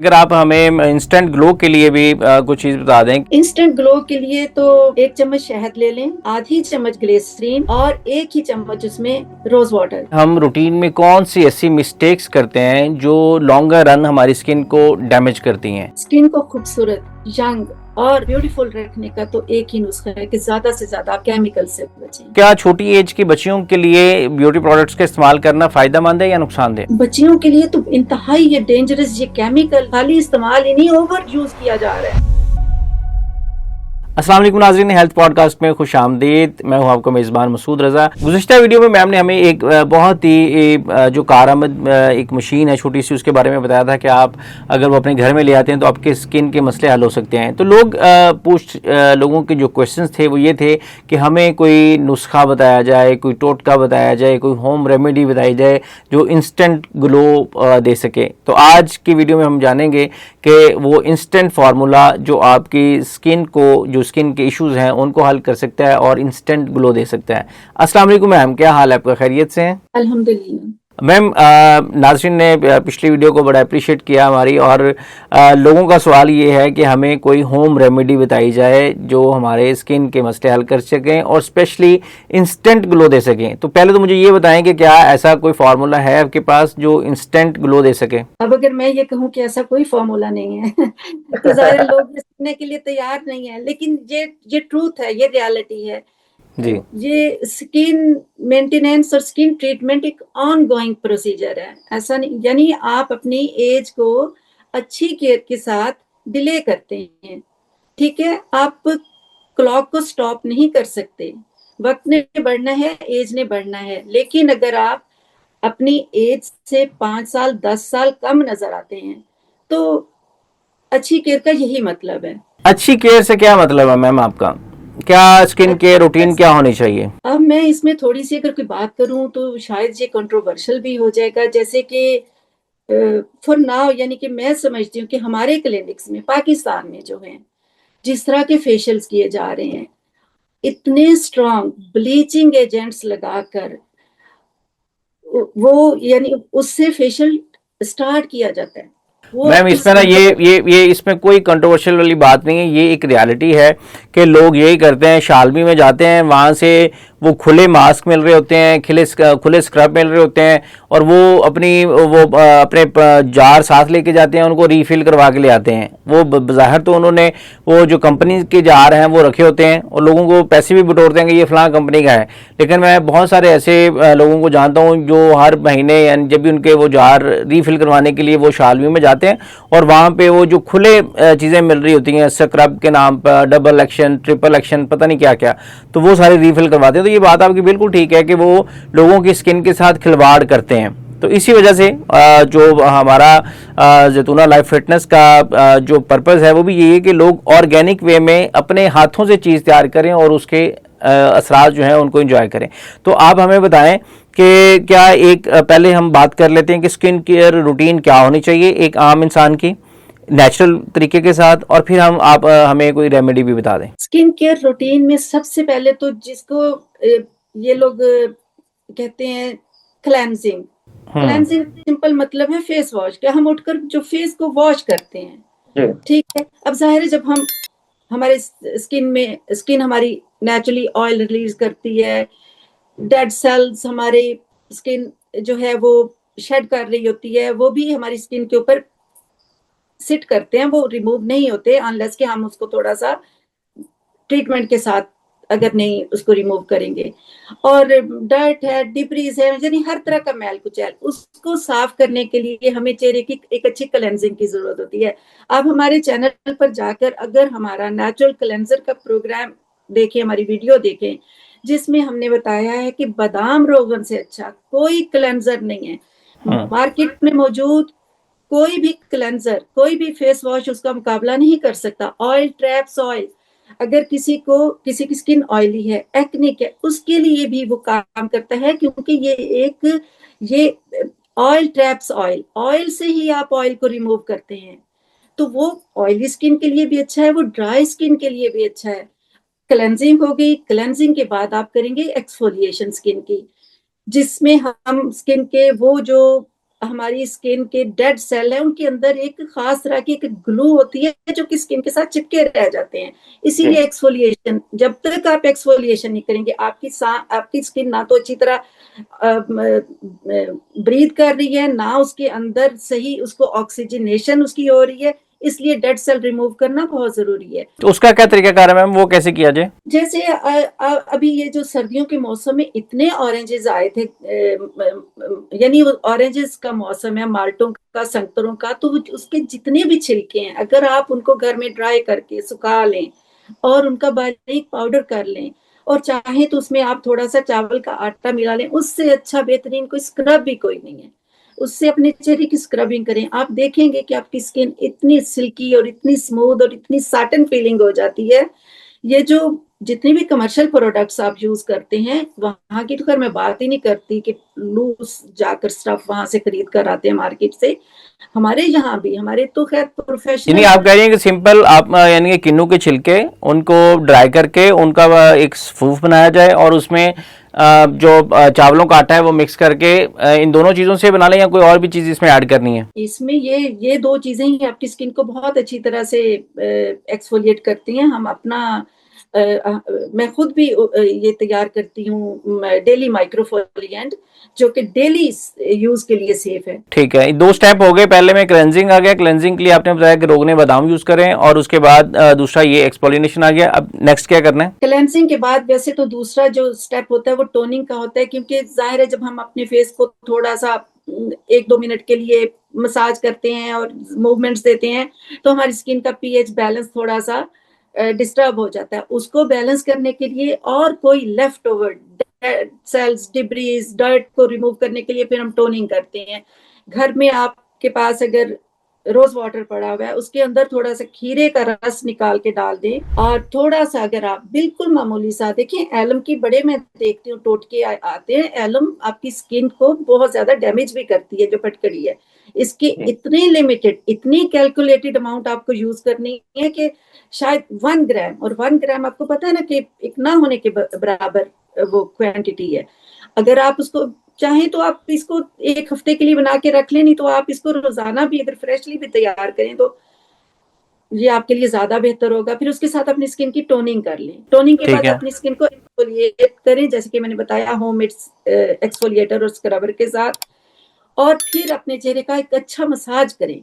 अगर आप हमें इंस्टेंट ग्लो के लिए भी कुछ चीज बता दें। इंस्टेंट ग्लो के लिए तो 1 चम्मच शहद ले लें, आधी चम्मच ग्लिसरीन और 1 ही चम्मच उसमें रोज वाटर। हम रूटीन में कौन सी ऐसी मिस्टेक्स करते हैं जो लॉन्गर रन हमारी स्किन को डैमेज करती हैं? स्किन को खूबसूरत, यंग और ब्यूटीफुल रखने का तो एक ही नुस्खा है कि ज्यादा से ज्यादा केमिकल से बचें। क्या छोटी एज की बच्चियों के लिए ब्यूटी प्रोडक्ट्स का इस्तेमाल करना फायदेमंद है या नुकसानदेह? बच्चियों के लिए तो इंतहाई ये डेंजरस, ये केमिकल खाली इस्तेमाल ही नहीं, ओवर यूज किया जा रहा है। अस्सलाम वालेकुम नाज़रीन, हेल्थ पॉडकास्ट में खुश आमदीद। मैं हूं आपका मेज़बान मसूद रज़ा। गुज़िश्ता वीडियो में मैम ने हमें एक बहुत ही जो कारआमद एक मशीन है छोटी सी, उसके बारे में बताया था कि आप अगर वो अपने घर में ले आते हैं तो आपके स्किन के मसले हल हो सकते हैं। तो लोगों के जो क्वेश्चंस थे वो ये थे कि हमें कोई नुस्खा बताया जाए, कोई टोटका बताया जाए, कोई होम रेमेडी बताई जाए जो इंस्टेंट ग्लो दे सके। तो आज की वीडियो में हम जानेंगे कि वो इंस्टेंट फार्मूला जो आपकी स्किन को, जो स्किन के इश्यूज हैं उनको हल कर सकता है और इंस्टेंट ग्लो दे सकता है। अस्सलाम वालेकुम मैम, क्या हाल है आपका? खैरियत से हैं? अल्हम्दुलिल्लाह। मैम, नाज़रीन ने पिछली वीडियो को बड़ा अप्रिशिएट किया हमारी, और लोगों का सवाल ये है कि हमें कोई होम रेमेडी बताई जाए जो हमारे स्किन के मसले हल कर सकें और स्पेशली इंस्टेंट ग्लो दे सकें। तो पहले तो मुझे ये बताएं कि क्या ऐसा कोई फार्मूला है आपके पास जो इंस्टेंट ग्लो दे सके? अब अगर मैं ये कहूँ कि ऐसा कोई फॉर्मूला नहीं है तो ज़ाहिर है लोग ये सुनने के लिए तैयार नहीं है, लेकिन ये ट्रूथ है, ये रियलिटी है। जी। ये स्किन मेंटेनेंस और स्किन ट्रीटमेंट एक ऑन गोइंग प्रोसीजर है। ऐसा नहीं, यानी आप अपनी एज को अच्छी केयर के साथ डिले करते हैं। ठीक है, आप क्लॉक को स्टॉप नहीं कर सकते। वक्त ने बढ़ना है, एज ने बढ़ना है, लेकिन अगर आप अपनी एज से 5 साल 10 साल कम नजर आते हैं तो अच्छी केयर का यही मतलब है। अच्छी केयर से क्या मतलब है मैम आपका? क्या स्किन केयर रूटीन क्या होनी चाहिए? अब मैं इसमें थोड़ी सी अगर कोई बात करूं तो शायद ये कंट्रोवर्शियल भी हो जाएगा, जैसे कि फॉर नाउ, यानी कि मैं समझती हूँ कि हमारे क्लिनिक्स में पाकिस्तान में जो है, जिस तरह के फेशियल्स किए जा रहे हैं, इतने स्ट्रॉन्ग ब्लीचिंग एजेंट्स लगाकर वो, यानी उससे फेशियल स्टार्ट किया जाता है, वो मैम, इसमें ना ये इसमें कोई कंट्रोवर्शियल वाली बात नहीं है, ये एक रियलिटी है कि लोग यही करते हैं। शालमी में जाते हैं, वहाँ से वो खुले मास्क मिल रहे होते हैं, खुले स्क्रब मिल रहे होते हैं, और वो अपने जार साथ लेके जाते हैं, उनको रीफिल करवा के ले आते हैं। वो बाहर तो उन्होंने वो जो कंपनी के जार हैं वो रखे होते हैं और लोगों को पैसे भी बटोरते हैं कि ये फलां कंपनी का है। लेकिन मैं बहुत सारे ऐसे लोगों को जानता हूँ जो हर महीने, यानी जब भी उनके वो जार रीफिल करवाने के लिए वो शालमी में जाते हैं, और वहाँ पे वो जो खुले चीज़ें मिल रही होती हैं स्क्रब के नाम पर, डबल एक्शन, ट्रिपल एक्शन, पता नहीं क्या क्या, तो वो सारे रीफिल करवाते हैं। तो ये बात आपकी बिल्कुल ठीक है कि वो लोगों की स्किन के साथ खिलवाड़ करते हैं। तो इसी वजह से जो हमारा जैतूना लाइफ फिटनेस का जो पर्पज़ है वो भी यही है कि लोग ऑर्गेनिक वे में अपने हाथों से चीज़ तैयार करें और उसके असरात जो हैं उनको एंजॉय करें। तो आप हमें बताएं कि क्या पहले हम बात कर लेते हैं कि स्किन केयर रूटीन क्या होनी चाहिए एक आम इंसान की नेचुरल तरीके के साथ, और फिर आप हमें कोई रेमेडी भी बता दें। स्किन केयर रूटीन में सबसे पहले तो जिसको ये लोग कहते हैं क्लेंजिंग। क्लेंजिंग सिंपल मतलब है फेस वॉश, क्या हम उठकर जो फेस को वॉश करते हैं। ठीक है, अब जाहिर है जब हम हमारे स्किन हमारी नेचुरली ऑयल रिलीज करती है, डेड सेल्स हमारे स्किन जो है वो शेड कर रही होती है, वो भी हमारी स्किन के ऊपर सिट करते हैं, वो रिमूव नहीं होते अनलेस कि हम उसको थोड़ा सा ट्रीटमेंट के साथ अगर नहीं उसको रिमूव करेंगे। और डर्ट है, डिब्रीज है, यानी हर तरह का मैल कुचैल, उसको साफ करने के लिए हमें चेहरे की एक अच्छी क्लेंजिंग की जरूरत होती है। आप हमारे चैनल पर जाकर अगर हमारा नेचुरल क्लेंजर का प्रोग्राम देखें, हमारी वीडियो देखें, जिसमें हमने बताया है कि बादाम रोगन से अच्छा कोई क्लेंजर नहीं है। मार्केट में मौजूद कोई भी क्लेंजर, कोई भी फेस वॉश उसका मुकाबला नहीं कर सकता। ऑयल ट्रैप्स ऑयल, अगर किसी की स्किन ऑयली है, एक्निक है, उसके लिए भी वो काम करता है, क्योंकि ये ऑयल ट्रैप्स ऑयल, ऑयल से ही आप ऑयल को रिमूव करते हैं। तो वो ऑयली स्किन के लिए भी अच्छा है, वो ड्राई स्किन के लिए भी अच्छा है। क्लेंजिंग हो गई, क्लेंजिंग के बाद आप करेंगे एक्सफोलिएशन स्किन की, जिसमें हम स्किन के वो जो हमारी स्किन के डेड सेल है, उनके अंदर एक खास तरह की एक ग्लू होती है जो कि स्किन के साथ चिपके रह जाते हैं। इसीलिए एक्सफोलिएशन, जब तक आप एक्सफोलिएशन नहीं करेंगे, आपकी स्किन ना तो अच्छी तरह ब्रीथ कर रही है, ना उसके अंदर सही उसको ऑक्सीजनेशन उसकी हो रही है। इसलिए डेड सेल रिमूव करना बहुत जरूरी है। तो उसका क्या तरीकाकार है मैम, वो कैसे किया जाए? जैसे अभी ये जो सर्दियों के मौसम में इतने ऑरेंजेस आए थे, यानी ऑरेंजेस का मौसम है, माल्टों का, संतरों का, तो उसके जितने भी छिलके हैं, अगर आप उनको घर में ड्राई करके सुखा लें और उनका बारीक पाउडर कर लें, और चाहे तो उसमें आप थोड़ा सा चावल का आटा मिला लें, उससे अच्छा बेहतरीन कोई स्क्रब भी कोई नहीं है। उससे अपने चेहरे की स्क्रबिंग करें, आप देखेंगे कि आपकी स्किन इतनी सिल्की और इतनी स्मूथ और इतनी साटन फीलिंग हो जाती है। ये जो जितने भी कमर्शियल प्रोडक्ट्स आप यूज करते हैं, वहां की तो खैर मैं बात ही नहीं करती कि लूज जाकर स्टफ वहां से खरीद कर आते हैं मार्केट से। हमारे यहाँ भी, हमारे तो खैर यानी प्रोफेशनल। आप कह रही हैं कि सिंपल आप यानी कि किन्नू के छिलके उनको ड्राई करके उनका एक फूफ बनाया जाए और उसमें जो चावलों का आटा है वो मिक्स करके इन दोनों चीजों से बना लें, या कोई और भी चीज इसमें ऐड करनी है? इसमें ये दो चीजें ही आपकी स्किन को बहुत अच्छी तरह से एक्सफोलिएट करती हैं। हम अपना मैं खुद भी ये तैयार करती हूँ डेली माइक्रोफोलिएंट, जो कि डेली यूज के लिए सेफ है। ठीक है, दो स्टेप हो गए। पहले में क्लेंजिंग आ गया, क्लेंजिंग के लिए आपने बताया कि रोगने बादाम यूज करें, और उसके बाद दूसरा ये एक्सफोलिएशन आ गया। अब नेक्स्ट क्या करना है? क्लेंसिंग के बाद वैसे तो दूसरा जो स्टेप होता है वो टोनिंग का होता है, क्योंकि जाहिर है जब हम अपने फेस को थोड़ा सा 1-2 मिनट के लिए मसाज करते हैं और मूवमेंट्स देते हैं, तो हमारी स्किन का पीएच बैलेंस थोड़ा सा डिस्टर्ब हो जाता है। उसको बैलेंस करने के लिए और कोई left over cells, debris, dirt को रिमूव करने के लिए फिर हम टोनिंग करते हैं। घर में आपके पास अगर रोज वाटर पड़ा हुआ है, उसके अंदर थोड़ा सा खीरे का रस निकाल के डाल दें, और थोड़ा सा, अगर आप बिल्कुल मामूली सा देखें, एलम की बड़े मैं देखती हूँ टोटके आते हैं। एलम आपकी स्किन को बहुत ज्यादा डैमेज भी करती है, जो फटकड़ी है। इसकी इतनी लिमिटेड, इतनी कैलकुलेटेड अमाउंट आपको यूज करनी है कि शायद 1 ग्राम, और 1 ग्राम आपको पता है ना कि एक ना होने के बराबर वो क्वांटिटी है। अगर आप उसको चाहें तो आप इसको 1 हफ्ते के लिए बना के रख लें, नहीं तो आप इसको रोजाना भी अगर फ्रेशली भी तैयार करें तो ये आपके लिए ज्यादा बेहतर होगा। फिर उसके साथ अपनी स्किन की टोनिंग कर लें। टोनिंग के ठीक बाद है। अपनी स्किन को एक्सफोलिएट करें, जैसे कि मैंने बताया, होममेड एक्सफोलिएटर और स्क्रबर के साथ। और फिर अपने चेहरे का एक अच्छा मसाज करें।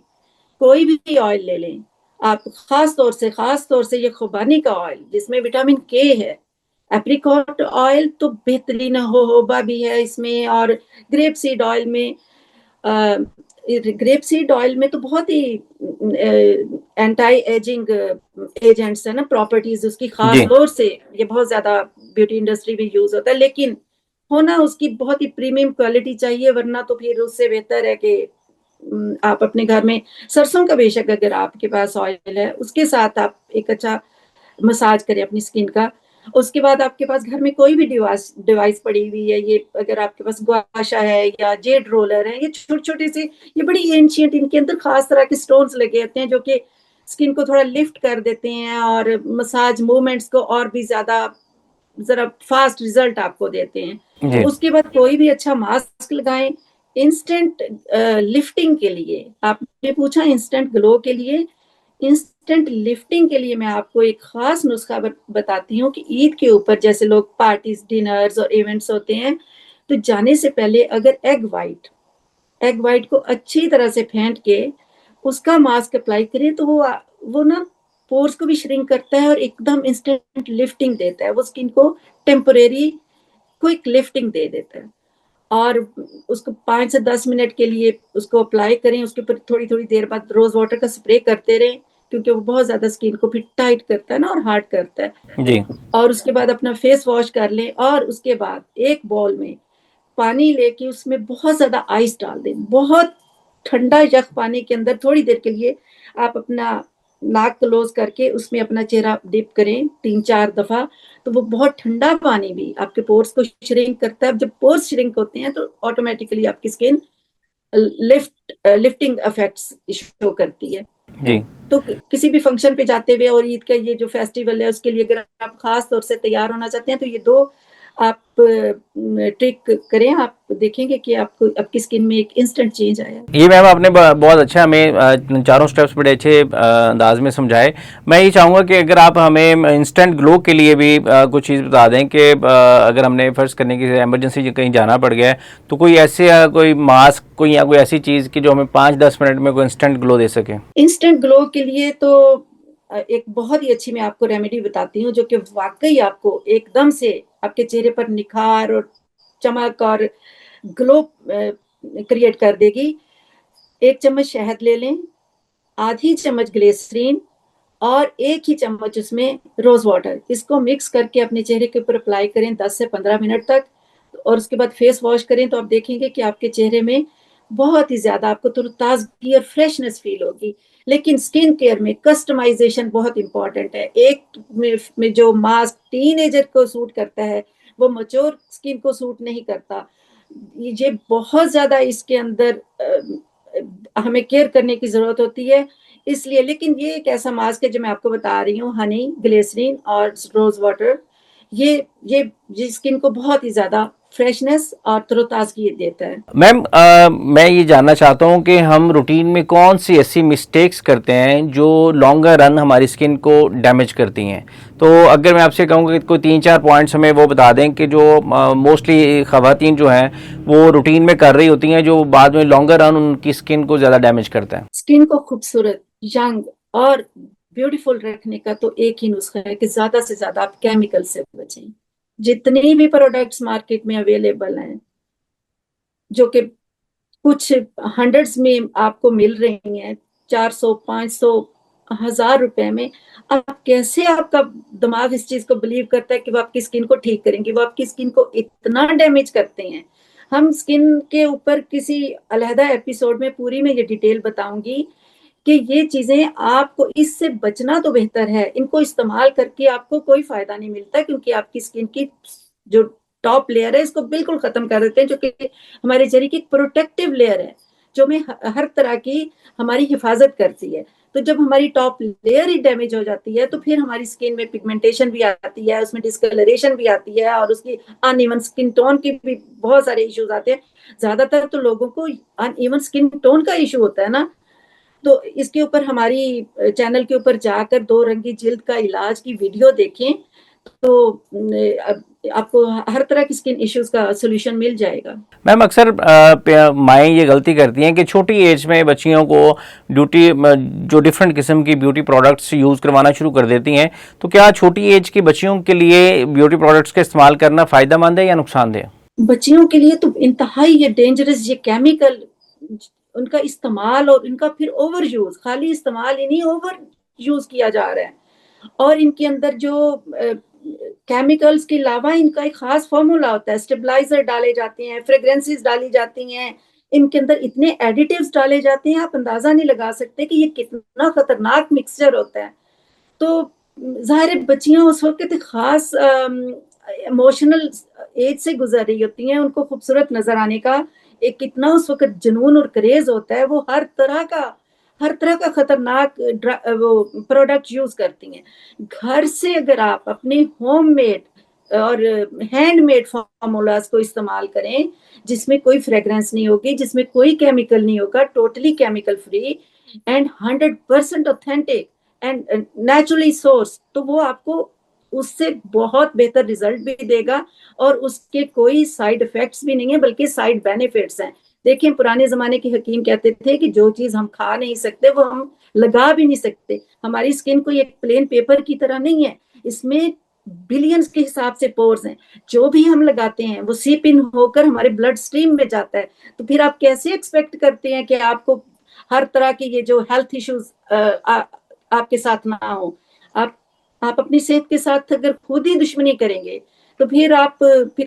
कोई भी ऑयल ले लें आप, खास तौर से ये खुबानी का ऑयल जिसमें विटामिन के है। एप्रिकॉट ऑयल तो बेहतरीन, होबा भी है इसमें, और ग्रेप सीड ऑयल में, ग्रेप सीड ऑयल में तो बहुत ही एंटी एजिंग एजेंट्स है ना, प्रॉपर्टीज उसकी, खास जी। तौर से ये बहुत ज्यादा ब्यूटी इंडस्ट्री में यूज होता है। लेकिन होना उसकी बहुत ही प्रीमियम क्वालिटी चाहिए, वरना तो फिर उससे बेहतर है कि आप अपने घर में सरसों का, बेशक अगर आपके पास ऑयल है, उसके साथ आप एक अच्छा मसाज करें अपनी स्किन का। उसके बाद आपके पास घर में कोई भी डिवाइस पड़ी हुई है, ये अगर आपके पास गुआशा है या जेड रोलर है, ये छोटे छोटे से, ये बड़ी एंशियंट, इनके अंदर खास तरह के स्टोन्स लगे होते हैं जो कि स्किन को थोड़ा लिफ्ट कर देते हैं और मसाज मूवमेंट्स को और भी ज्यादा, जरा फास्ट रिजल्ट आपको देते हैं। जी। उसके बाद कोई भी अच्छा मास्क लगाएं इंस्टेंट लिफ्टिंग के लिए। आपने पूछा इंस्टेंट ग्लो के लिए, इंस्टेंट लिफ्टिंग के लिए मैं आपको एक खास नुस्खा बताती हूँ कि ईद के ऊपर जैसे लोग पार्टीज, डिनर्स और इवेंट्स होते हैं, तो जाने से पहले अगर एग वाइट को अच्छी तरह से फेंट के उसका मास्क अप्लाई करें, तो वो ना पोर्स को भी श्रिंक करता है और एकदम इंस्टेंट लिफ्टिंग देता है। वो स्किन को टेम्परेरी क्विक लिफ्टिंग दे देता है। और उसको 5 से 10 मिनट के लिए उसको अप्लाई करें, उसके ऊपर थोड़ी थोड़ी देर बाद रोज वाटर का स्प्रे करते रहें, क्योंकि वो बहुत ज्यादा स्किन को फिर टाइट करता है ना और हार्ड करता है। जी। और उसके बाद अपना फेस वॉश कर लें, और उसके बाद एक बॉल में पानी लेके उसमें बहुत ज्यादा आइस डाल दें। बहुत ठंडा यख पानी के अंदर थोड़ी देर के लिए आप अपना नाक क्लोज करके उसमें अपना चेहरा डिप करें 3-4 दफा, तो वो बहुत ठंडा पानी भी आपके पोर्स को श्रिंक करता है। जब पोर्स श्रिंक होते हैं तो ऑटोमेटिकली आपकी स्किन लिफ्टिंग इफेक्ट्स शो करती है। जी। तो किसी भी फंक्शन पे जाते हुए, और ईद का ये जो फेस्टिवल है उसके लिए अगर आप खास तौर से तैयार होना चाहते हैं, तो ये दो आप ट्रिक करें, आप देखेंगे कि आपको आपकी स्किन में एक इंस्टेंट चेंज आया। ये मैम आपने बहुत अच्छा हमें चारों स्टेप्स बड़े अच्छे अंदाज में समझाए। मैं ये चाहूँगा कि अगर आप हमें इंस्टेंट ग्लो के लिए भी कुछ चीज़ बता दें कि अगर हमने फर्ज करने की इमरजेंसी कहीं जाना पड़ गया है तो कोई ऐसे कोई मास्क कोई या कोई ऐसी चीज़ की जो हमें 5-10 मिनट में कोई इंस्टेंट ग्लो दे सके। इंस्टेंट ग्लो के लिए तो एक बहुत ही अच्छी मैं आपको रेमेडी बताती हूँ, जो कि वाकई आपको एकदम से आपके चेहरे पर निखार और चमक और ग्लो क्रिएट कर देगी। 1 चम्मच शहद ले लें, आधी चम्मच ग्लिसरीन और 1 ही चम्मच उसमें रोज वाटर, इसको मिक्स करके अपने चेहरे के ऊपर अप्लाई करें 10 से 15 मिनट तक, और उसके बाद फेस वॉश करें तो आप देखेंगे कि आपके चेहरे में बहुत ही ज्यादा आपको ताजगी और फ्रेशनेस फील होगी। लेकिन स्किन केयर में कस्टमाइजेशन बहुत इंपॉर्टेंट है। एक में जो मास्क टीनेजर को सूट करता है वो मैच्योर स्किन को सूट नहीं करता। ये बहुत ज्यादा इसके अंदर हमें केयर करने की जरूरत होती है, इसलिए। लेकिन ये एक ऐसा मास्क है जो मैं आपको बता रही हूँ, हनी, ग्लिसरीन और रोज वाटर, ये स्किन को बहुत ही ज्यादा फ्रेशनेस और तरोताजगी देता है। मैम मैं ये जानना चाहता हूँ कि हम रूटीन में कौन सी ऐसी मिस्टेक्स करते हैं जो लॉन्गर रन हमारी स्किन को डैमेज करती हैं। तो अगर मैं आपसे कहूँगा कि कोई 3-4 पॉइंट्स हमें वो बता दें कि जो मोस्टली ख़वातीन जो हैं वो रूटीन में कर रही होती हैं जो बाद में लॉन्गर रन उनकी स्किन को ज़्यादा डैमेज करता है। स्किन को खूबसूरत, यंग और ब्यूटीफुल रखने का तो एक ही नुस्खा है कि ज्यादा से ज्यादा आप केमिकल से बचें। जितने भी प्रोडक्ट्स मार्केट में अवेलेबल हैं, जो कि कुछ हंड्रेड्स में आपको मिल रही हैं, 400, 500, 1000 रुपए में, आप कैसे, आपका दिमाग इस चीज को बिलीव करता है कि वो आपकी स्किन को ठीक करेंगे? वो आपकी स्किन को इतना डैमेज करते हैं। हम स्किन के ऊपर किसी अलहदा एपिसोड में पूरी में ये डिटेल बताऊंगी कि ये चीजें, आपको इससे बचना तो बेहतर है। इनको इस्तेमाल करके आपको कोई फायदा नहीं मिलता, क्योंकि आपकी स्किन की जो टॉप लेयर है इसको बिल्कुल खत्म कर देते हैं, जो कि हमारे चेहरे की प्रोटेक्टिव लेयर है, जो में हर तरह की हमारी हिफाजत करती है। तो जब हमारी टॉप लेयर ही डैमेज हो जाती है तो फिर हमारी स्किन में पिगमेंटेशन भी आती है, उसमें डिस्कलरेशन भी आती है, और उसकी अनइवन स्किन टोन की भी बहुत सारे इश्यूज आते हैं। ज्यादातर तो लोगों को अनइवन स्किन टोन का इशू होता है ना। तो इसके ऊपर हमारी चैनल के ऊपर जाकर 2 रंगी जिल्द का इलाज की वीडियो देखें, तो आपको हर तरह की स्किन इश्यूज का सोल्यूशन मिल जाएगा। मैम अक्सर माएँ ये गलती करती हैं कि छोटी एज में बच्चियों को ब्यूटी जो डिफरेंट किस्म की ब्यूटी प्रोडक्ट्स यूज़ करवाना शुरू कर देती हैं। तो क्या छोटी एज की बच्चियों के लिए ब्यूटी प्रोडक्ट्स का इस्तेमाल करना फ़ायदेमंद है या नुकसानदेह? बच्चियों के लिए तो इंतहाई ये डेंजरस, ये केमिकल, उनका इस्तेमाल और इनका फिर ओवर यूज, खाली इस्तेमाल ही नहीं, ओवर यूज किया जा रहा है। और इनके अंदर जो केमिकल्स के अलावा इनका एक खास फॉर्मूला होता है, स्टेबलाइजर डाले जाते हैं, फ्रेग्रेंसेस डाली जाती हैं, इनके अंदर इतने एडिटिव्स डाले जाते हैं, आप अंदाजा नहीं लगा सकते कि ये कितना खतरनाक मिक्सचर होता है। तो जाहिर है बच्चियां उस वक्त खास इमोशनल एज से गुजर रही होती हैं, उनको खूबसूरत नजर आने का एक कितना उस वक्त जुनून और क्रेज होता है, वो हर तरह का खतरनाक वो प्रोडक्ट यूज करती हैं। घर से अगर आप अपने होममेड और हैंडमेड फॉर्मूलाज को इस्तेमाल करें, जिसमें कोई फ्रेग्रेंस नहीं होगी, जिसमें कोई केमिकल नहीं होगा, totally chemical free and 100% authentic and naturally source, तो वो आपको उससे बहुत बेहतर रिजल्ट भी देगा, और उसके कोई साइड इफेक्ट्स भी नहीं है, बल्कि साइड बेनिफिट्स हैं। देखिए, पुराने जमाने के हकीम कहते थे कि जो चीज हम खा नहीं सकते वो हम लगा भी नहीं सकते। हमारी स्किन कोई एक प्लेन पेपर की तरह नहीं है, इसमें बिलियंस के हिसाब से पोर्स हैं। जो भी हम लगाते हैं वो सीप इन होकर हमारे ब्लड स्ट्रीम में जाता है। तो फिर आप कैसे एक्सपेक्ट करते हैं कि आपको हर तरह के ये जो हेल्थ इश्यूज आपके साथ ना हो? आप अपनी सेहत के साथ अगर खुद ही दुश्मनी करेंगे तो फिर आपके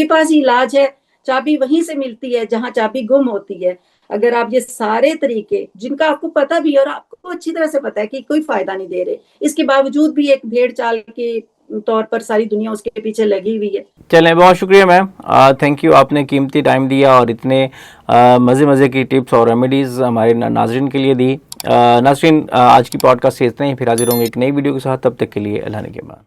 पास ही इलाज है, चाबी वहीं से मिलती है जहां चाबी गुम होती है। अगर आप ये सारे तरीके, जिनका आपको पता भी और आपको अच्छी तरह से पता है कि कोई फायदा नहीं दे रहे, इसके बावजूद भी एक भेड़ चाल के तौर पर सारी दुनिया उसके पीछे लगी हुई है। चलें, बहुत शुक्रिया मैम, थैंक यू, आपने कीमती टाइम दिया और इतने मज़े की टिप्स और रेमेडीज़ हमारे नाज़रीन के लिए दी। नाज़रीन, आज की पॉडकास्ट से इतना ही, फिर हाजिर होंगे एक नई वीडियो के साथ। तब तक के लिए अल्लाह ने के बाद।